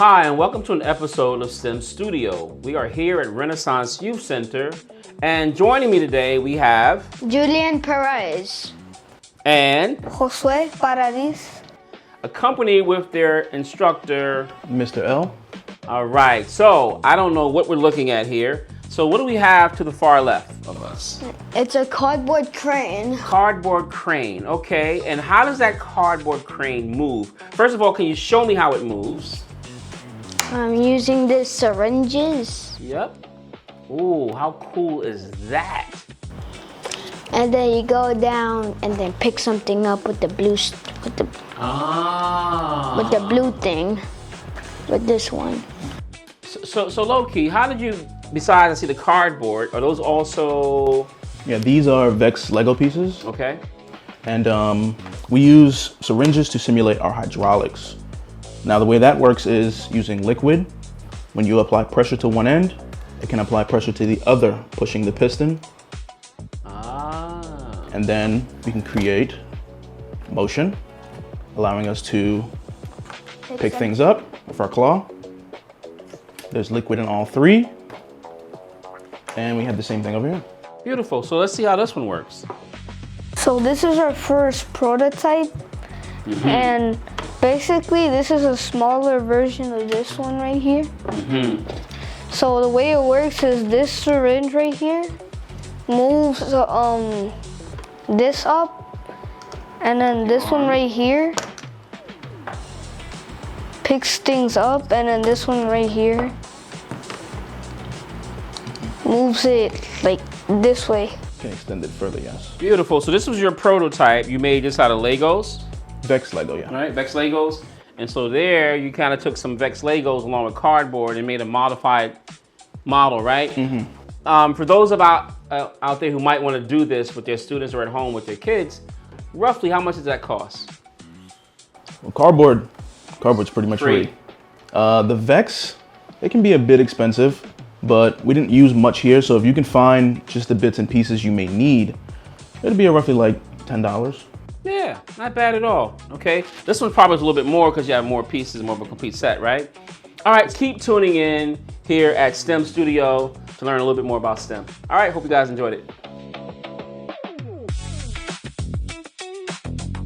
Hi, and welcome to an episode of STEM Studio. We are here at Renaissance Youth Center, and joining me today we have Julian Perez and Josue Paradis, accompanied with their instructor, Mr. L. All right, so I don't know what we're looking at here. So what do we have to the far left of us? It's a cardboard crane. Cardboard crane, okay. And how does that cardboard crane move? First of all, can you show me how it moves? I'm using this syringes. Yep. Ooh, how cool is that? And then you go down and then pick something up with the blue, with the blue thing, with this one. So low-key, how did you, besides I see the cardboard, are those also? Yeah, these are VEX Lego pieces. Okay. And we use syringes to simulate our hydraulics. Now the way that works is using liquid. When you apply pressure to one end, it can apply pressure to the other, pushing the piston. And then we can create motion, allowing us to pick things up with our claw. There's liquid in all three. And we have the same thing over here. Beautiful. So let's see how this one works. So this is our first prototype. And basically this is a smaller version of this one right here. So the way it works is this syringe right here moves this up, and then this one right here picks things up, and then this one right here moves it like this way. Can extend it further, yes. Beautiful. So this was your prototype. You made this out of Legos? VEX Lego, yeah. All right, VEX Legos. And so there you kind of took some VEX Legos along with cardboard and made a modified model, right? For those out there who might want to do this with their students or at home with their kids, roughly how much does that cost? Well, cardboard's pretty much free. The VEX, it can be a bit expensive, but we didn't use much here. So if you can find just the bits and pieces you may need, it'll be roughly like $10. Yeah, not bad at all, okay? This one probably is a little bit more because you have more pieces, more of a complete set, right? All right, keep tuning in here at STEM Studio to learn a little bit more about STEM. All right, hope you guys enjoyed it.